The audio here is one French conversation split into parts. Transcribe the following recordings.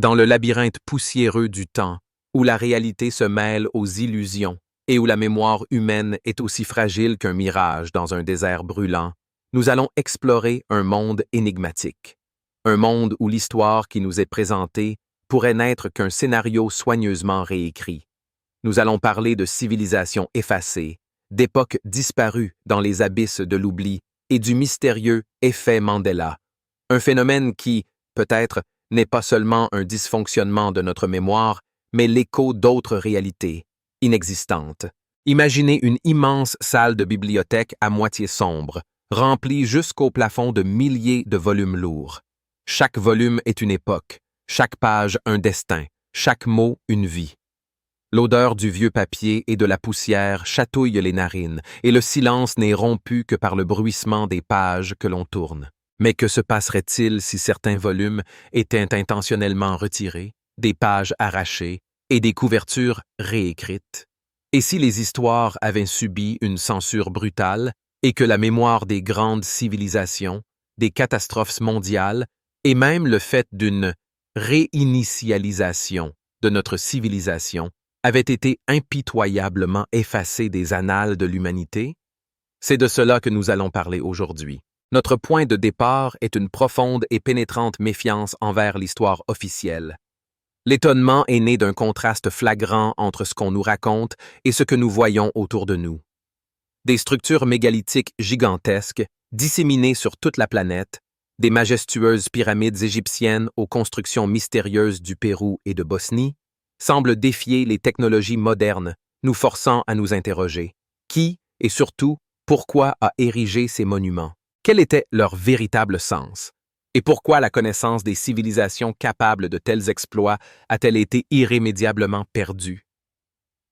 dans le labyrinthe poussiéreux du temps, où la réalité se mêle aux illusions et où la mémoire humaine est aussi fragile qu'un mirage dans un désert brûlant, nous allons explorer un monde énigmatique. Un monde où l'histoire qui nous est présentée pourrait n'être qu'un scénario soigneusement réécrit. Nous allons parler de civilisations effacées, d'époques disparues dans les abysses de l'oubli et du mystérieux effet Mandela, un phénomène qui, peut-être, n'est pas seulement un dysfonctionnement de notre mémoire, mais l'écho d'autres réalités, inexistantes. Imaginez une immense salle de bibliothèque à moitié sombre, remplie jusqu'au plafond de milliers de volumes lourds. Chaque volume est une époque, chaque page un destin, chaque mot une vie. L'odeur du vieux papier et de la poussière chatouille les narines, et le silence n'est rompu que par le bruissement des pages que l'on tourne. Mais que se passerait-il si certains volumes étaient intentionnellement retirés, des pages arrachées et des couvertures réécrites? Et si les histoires avaient subi une censure brutale et que la mémoire des grandes civilisations, des catastrophes mondiales et même le fait d'une réinitialisation de notre civilisation avait été impitoyablement effacée des annales de l'humanité? C'est de cela que nous allons parler aujourd'hui. Notre point de départ est une profonde et pénétrante méfiance envers l'histoire officielle. L'étonnement est né d'un contraste flagrant entre ce qu'on nous raconte et ce que nous voyons autour de nous. Des structures mégalithiques gigantesques, disséminées sur toute la planète, des majestueuses pyramides égyptiennes aux constructions mystérieuses du Pérou et de Bosnie, semblent défier les technologies modernes, nous forçant à nous interroger. Qui, et surtout, pourquoi a érigé ces monuments? Quel était leur véritable sens? Et pourquoi la connaissance des civilisations capables de tels exploits a-t-elle été irrémédiablement perdue?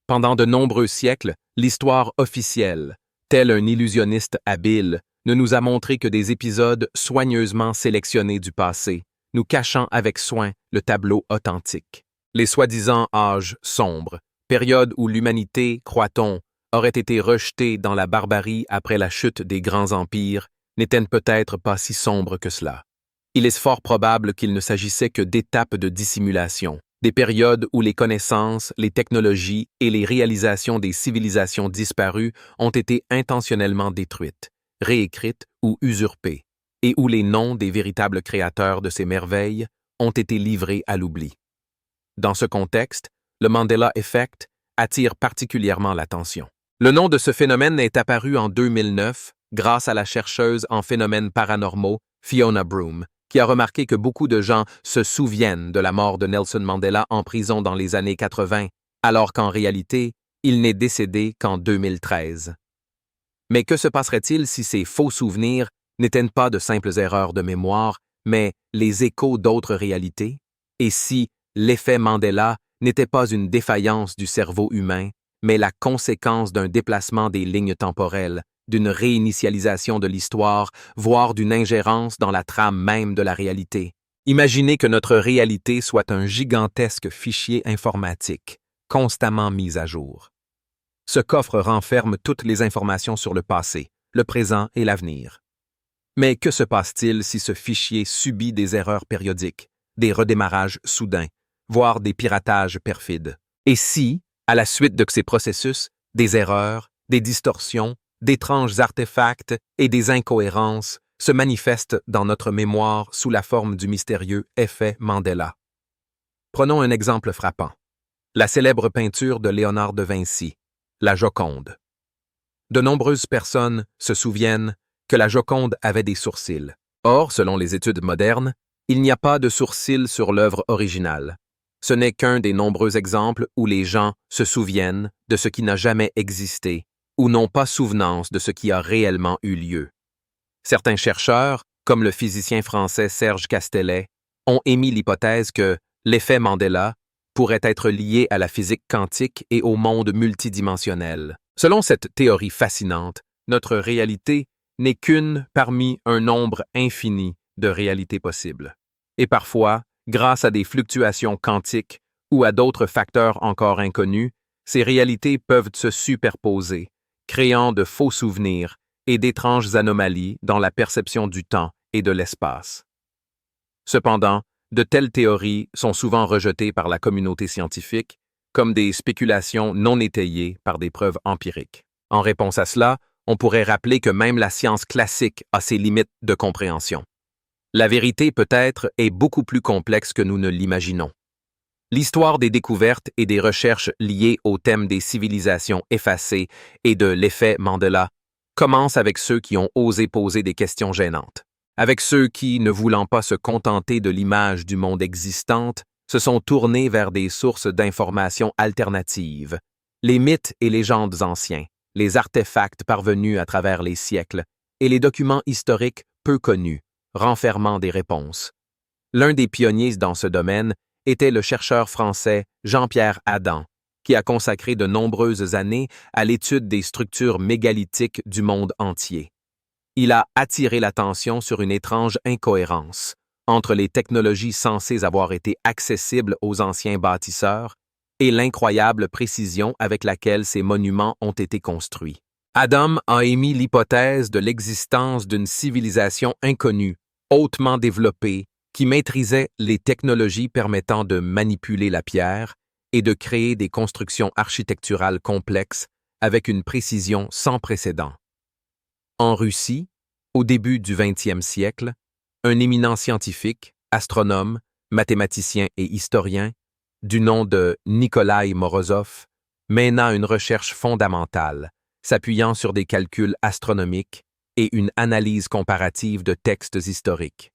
Pendant de nombreux siècles, l'histoire officielle, tel un illusionniste habile, ne nous a montré que des épisodes soigneusement sélectionnés du passé, nous cachant avec soin le tableau authentique. Les soi-disant âges sombres, période où l'humanité, croit-on, aurait été rejetée dans la barbarie après la chute des grands empires, n'étaient peut-être pas si sombres que cela. Il est fort probable qu'il ne s'agissait que d'étapes de dissimulation, des périodes où les connaissances, les technologies et les réalisations des civilisations disparues ont été intentionnellement détruites, réécrites ou usurpées, et où les noms des véritables créateurs de ces merveilles ont été livrés à l'oubli. Dans ce contexte, le Mandela Effect attire particulièrement l'attention. Le nom de ce phénomène est apparu en 2009 grâce à la chercheuse en phénomènes paranormaux Fiona Broome, qui a remarqué que beaucoup de gens se souviennent de la mort de Nelson Mandela en prison dans les années 80, alors qu'en réalité, il n'est décédé qu'en 2013. Mais que se passerait-il si ces faux souvenirs n'étaient pas de simples erreurs de mémoire, mais les échos d'autres réalités? Et si l'effet Mandela n'était pas une défaillance du cerveau humain, mais la conséquence d'un déplacement des lignes temporelles, d'une réinitialisation de l'histoire, voire d'une ingérence dans la trame même de la réalité? Imaginez que notre réalité soit un gigantesque fichier informatique, constamment mis à jour. Ce coffre renferme toutes les informations sur le passé, le présent et l'avenir. Mais que se passe-t-il si ce fichier subit des erreurs périodiques, des redémarrages soudains, voire des piratages perfides? Et si, à la suite de ces processus, des erreurs, des distorsions, d'étranges artefacts et des incohérences se manifestent dans notre mémoire sous la forme du mystérieux effet Mandela? Prenons un exemple frappant. La célèbre peinture de Léonard de Vinci, la Joconde. De nombreuses personnes se souviennent que la Joconde avait des sourcils. Or, selon les études modernes, il n'y a pas de sourcils sur l'œuvre originale. Ce n'est qu'un des nombreux exemples où les gens se souviennent de ce qui n'a jamais existé ou n'ont pas souvenance de ce qui a réellement eu lieu. Certains chercheurs, comme le physicien français Serge Castellet, ont émis l'hypothèse que l'effet Mandela pourrait être lié à la physique quantique et au monde multidimensionnel. Selon cette théorie fascinante, notre réalité n'est qu'une parmi un nombre infini de réalités possibles. Et parfois, grâce à des fluctuations quantiques ou à d'autres facteurs encore inconnus, ces réalités peuvent se superposer, créant de faux souvenirs et d'étranges anomalies dans la perception du temps et de l'espace. Cependant, de telles théories sont souvent rejetées par la communauté scientifique comme des spéculations non étayées par des preuves empiriques. En réponse à cela, on pourrait rappeler que même la science classique a ses limites de compréhension. La vérité, peut-être, est beaucoup plus complexe que nous ne l'imaginons. L'histoire des découvertes et des recherches liées au thème des civilisations effacées et de l'effet Mandela commence avec ceux qui ont osé poser des questions gênantes, avec ceux qui, ne voulant pas se contenter de l'image du monde existante, se sont tournés vers des sources d'informations alternatives, les mythes et légendes anciens, les artefacts parvenus à travers les siècles et les documents historiques peu connus, renfermant des réponses. L'un des pionniers dans ce domaine était le chercheur français Jean-Pierre Adam, qui a consacré de nombreuses années à l'étude des structures mégalithiques du monde entier. Il a attiré l'attention sur une étrange incohérence entre les technologies censées avoir été accessibles aux anciens bâtisseurs et l'incroyable précision avec laquelle ces monuments ont été construits. Adam a émis l'hypothèse de l'existence d'une civilisation inconnue, hautement développée, qui maîtrisait les technologies permettant de manipuler la pierre et de créer des constructions architecturales complexes avec une précision sans précédent. En Russie, au début du XXe siècle, un éminent scientifique, astronome, mathématicien et historien, du nom de Nikolai Morozov, mena une recherche fondamentale, s'appuyant sur des calculs astronomiques et une analyse comparative de textes historiques.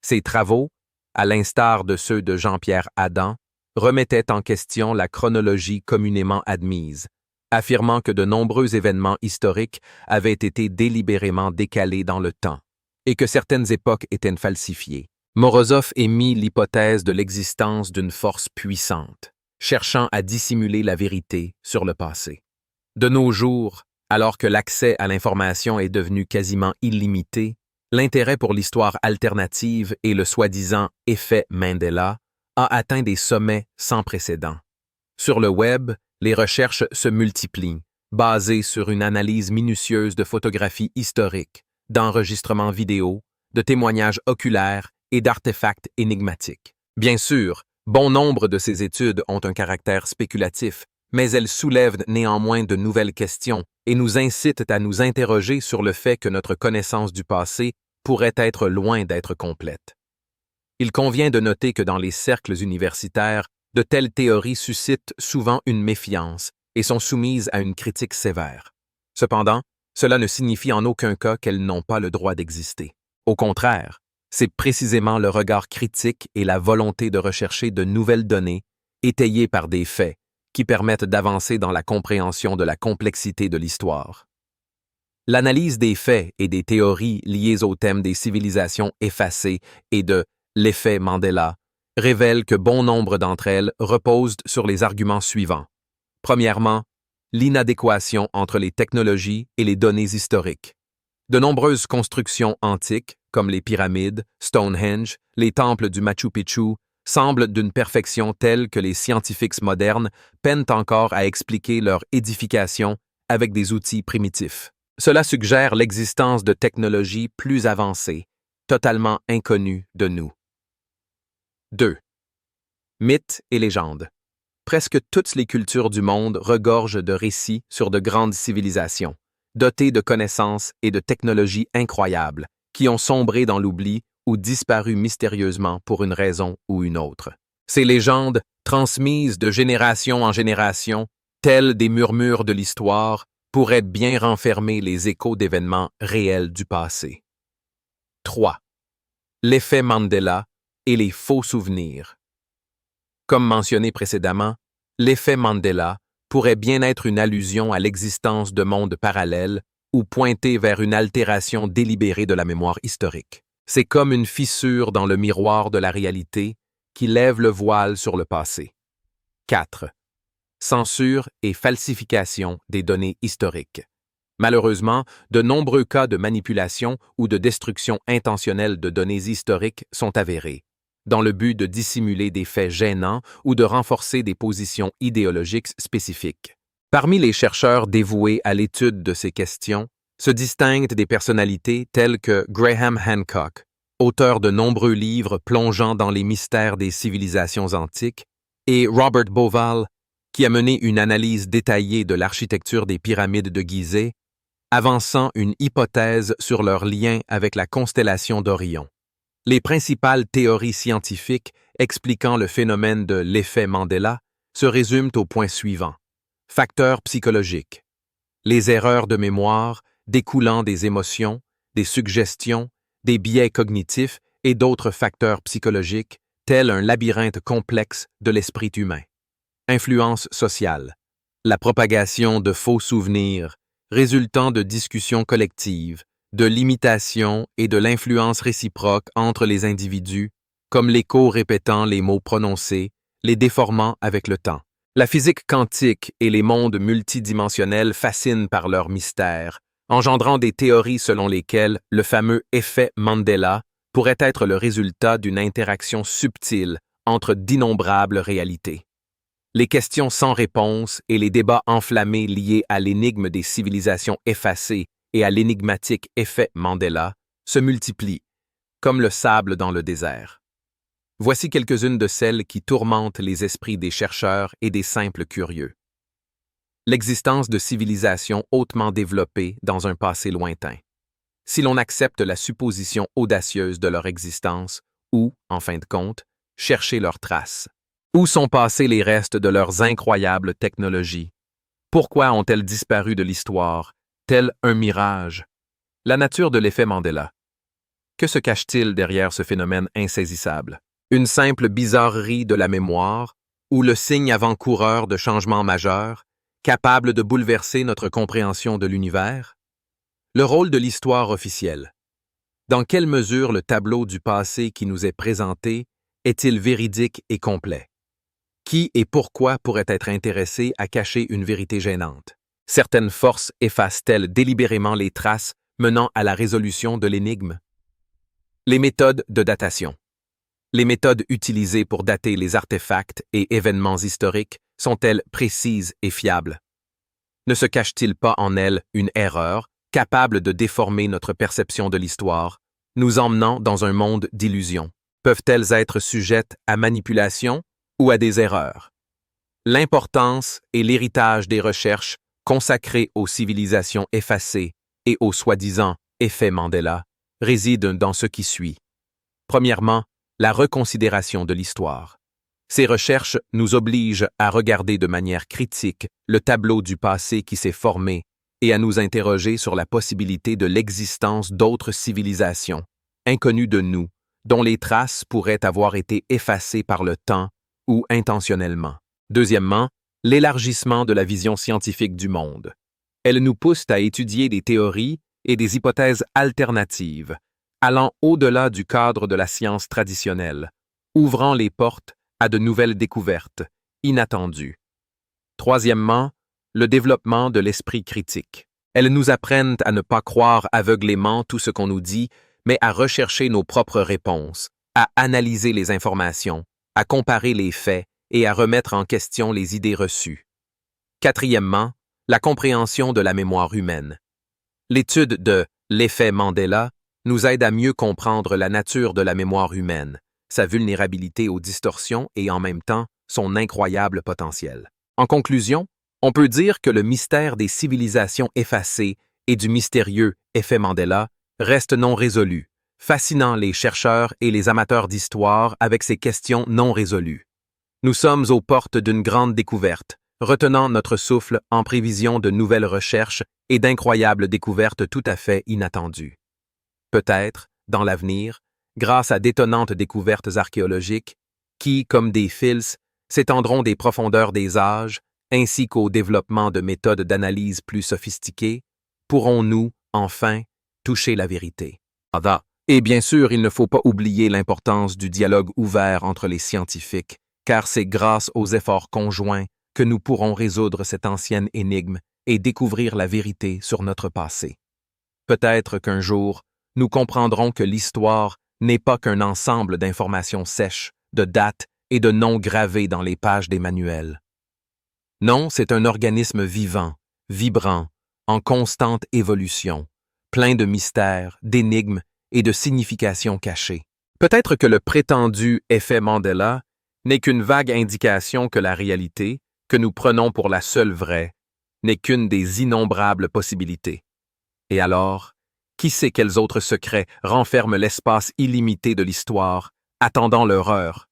Ses travaux, à l'instar de ceux de Jean-Pierre Adam, remettaient en question la chronologie communément admise, affirmant que de nombreux événements historiques avaient été délibérément décalés dans le temps et que certaines époques étaient falsifiées. Morozov émit l'hypothèse de l'existence d'une force puissante, cherchant à dissimuler la vérité sur le passé. De nos jours, alors que l'accès à l'information est devenu quasiment illimité, l'intérêt pour l'histoire alternative et le soi-disant effet Mandela a atteint des sommets sans précédent. Sur le web, les recherches se multiplient, basées sur une analyse minutieuse de photographies historiques, d'enregistrements vidéo, de témoignages oculaires et d'artefacts énigmatiques. Bien sûr, bon nombre de ces études ont un caractère spéculatif, mais elles soulèvent néanmoins de nouvelles questions et nous incitent à nous interroger sur le fait que notre connaissance du passé pourrait être loin d'être complète. Il convient de noter que dans les cercles universitaires, de telles théories suscitent souvent une méfiance et sont soumises à une critique sévère. Cependant, cela ne signifie en aucun cas qu'elles n'ont pas le droit d'exister. Au contraire, c'est précisément le regard critique et la volonté de rechercher de nouvelles données, étayées par des faits, qui permettent d'avancer dans la compréhension de la complexité de l'histoire. L'analyse des faits et des théories liées au thème des civilisations effacées et de l'effet Mandela révèle que bon nombre d'entre elles reposent sur les arguments suivants. Premièrement, l'inadéquation entre les technologies et les données historiques. De nombreuses constructions antiques, comme les pyramides, Stonehenge, les temples du Machu Picchu, semblent d'une perfection telle que les scientifiques modernes peinent encore à expliquer leur édification avec des outils primitifs. Cela suggère l'existence de technologies plus avancées, totalement inconnues de nous. 2. Mythes et légendes. Presque toutes les cultures du monde regorgent de récits sur de grandes civilisations, dotées de connaissances et de technologies incroyables, qui ont sombré dans l'oubli ou disparu mystérieusement pour une raison ou une autre. Ces légendes, transmises de génération en génération, telles des murmures de l'histoire, pourraient bien renfermer les échos d'événements réels du passé. 3. L'effet Mandela et les faux souvenirs. Comme mentionné précédemment, l'effet Mandela pourrait bien être une allusion à l'existence de mondes parallèles ou pointer vers une altération délibérée de la mémoire historique. C'est comme une fissure dans le miroir de la réalité qui lève le voile sur le passé. 4. Censure et falsification des données historiques. Malheureusement, de nombreux cas de manipulation ou de destruction intentionnelle de données historiques sont avérés, dans le but de dissimuler des faits gênants ou de renforcer des positions idéologiques spécifiques. Parmi les chercheurs dévoués à l'étude de ces questions, se distinguent des personnalités telles que Graham Hancock, auteur de nombreux livres plongeant dans les mystères des civilisations antiques, et Robert Bauval, qui a mené une analyse détaillée de l'architecture des pyramides de Gizeh, avançant une hypothèse sur leur lien avec la constellation d'Orion. Les principales théories scientifiques expliquant le phénomène de l'effet Mandela se résument au point suivant. Facteurs psychologiques. Les erreurs de mémoire découlant des émotions, des suggestions, des biais cognitifs et d'autres facteurs psychologiques, tels un labyrinthe complexe de l'esprit humain. Influence sociale. La propagation de faux souvenirs, résultant de discussions collectives, de l'imitation et de l'influence réciproque entre les individus, comme l'écho répétant les mots prononcés, les déformant avec le temps. La physique quantique et les mondes multidimensionnels fascinent par leur mystère, engendrant des théories selon lesquelles le fameux effet Mandela pourrait être le résultat d'une interaction subtile entre d'innombrables réalités. Les questions sans réponse et les débats enflammés liés à l'énigme des civilisations effacées et à l'énigmatique effet Mandela se multiplient, comme le sable dans le désert. Voici quelques-unes de celles qui tourmentent les esprits des chercheurs et des simples curieux. L'existence de civilisations hautement développées dans un passé lointain. Si l'on accepte la supposition audacieuse de leur existence, ou, en fin de compte, chercher leurs traces. Où sont passés les restes de leurs incroyables technologies? Pourquoi ont-elles disparu de l'histoire, tel un mirage? La nature de l'effet Mandela. Que se cache-t-il derrière ce phénomène insaisissable? Une simple bizarrerie de la mémoire, ou le signe avant-coureur de changements majeurs, capable de bouleverser notre compréhension de l'univers? Le rôle de l'histoire officielle. Dans quelle mesure le tableau du passé qui nous est présenté est-il véridique et complet? Qui et pourquoi pourrait être intéressé à cacher une vérité gênante? Certaines forces effacent-elles délibérément les traces menant à la résolution de l'énigme? Les méthodes de datation. Les méthodes utilisées pour dater les artefacts et événements historiques sont-elles précises et fiables? Ne se cache-t-il pas en elles une erreur capable de déformer notre perception de l'histoire, nous emmenant dans un monde d'illusions? Peuvent-elles être sujettes à manipulation ou à des erreurs? L'importance et l'héritage des recherches consacrées aux civilisations effacées et aux soi-disant effets Mandela résident dans ce qui suit. Premièrement, la reconsidération de l'histoire. Ces recherches nous obligent à regarder de manière critique le tableau du passé qui s'est formé et à nous interroger sur la possibilité de l'existence d'autres civilisations, inconnues de nous, dont les traces pourraient avoir été effacées par le temps ou intentionnellement. Deuxièmement, l'élargissement de la vision scientifique du monde. Elle nous pousse à étudier des théories et des hypothèses alternatives, allant au-delà du cadre de la science traditionnelle, ouvrant les portes à de nouvelles découvertes, inattendues. Troisièmement, le développement de l'esprit critique. Elles nous apprennent à ne pas croire aveuglément tout ce qu'on nous dit, mais à rechercher nos propres réponses, à analyser les informations, à comparer les faits et à remettre en question les idées reçues. Quatrièmement, la compréhension de la mémoire humaine. L'étude de l'effet Mandela nous aide à mieux comprendre la nature de la mémoire humaine, sa vulnérabilité aux distorsions et en même temps son incroyable potentiel. En conclusion, on peut dire que le mystère des civilisations effacées et du mystérieux effet Mandela reste non résolu, fascinant les chercheurs et les amateurs d'histoire avec ces questions non résolues. Nous sommes aux portes d'une grande découverte, retenant notre souffle en prévision de nouvelles recherches et d'incroyables découvertes tout à fait inattendues. Peut-être, dans l'avenir, grâce à d'étonnantes découvertes archéologiques, qui, comme des fils, s'étendront des profondeurs des âges, ainsi qu'au développement de méthodes d'analyse plus sophistiquées, pourrons-nous, enfin, toucher la vérité. Et bien sûr, il ne faut pas oublier l'importance du dialogue ouvert entre les scientifiques, car c'est grâce aux efforts conjoints que nous pourrons résoudre cette ancienne énigme et découvrir la vérité sur notre passé. Peut-être qu'un jour, nous comprendrons que l'histoire n'est pas qu'un ensemble d'informations sèches, de dates et de noms gravés dans les pages des manuels. Non, c'est un organisme vivant, vibrant, en constante évolution, plein de mystères, d'énigmes et de significations cachées. Peut-être que le prétendu effet Mandela n'est qu'une vague indication que la réalité, que nous prenons pour la seule vraie, n'est qu'une des innombrables possibilités. Et alors, qui sait quels autres secrets renferment l'espace illimité de l'histoire, attendant leur heure?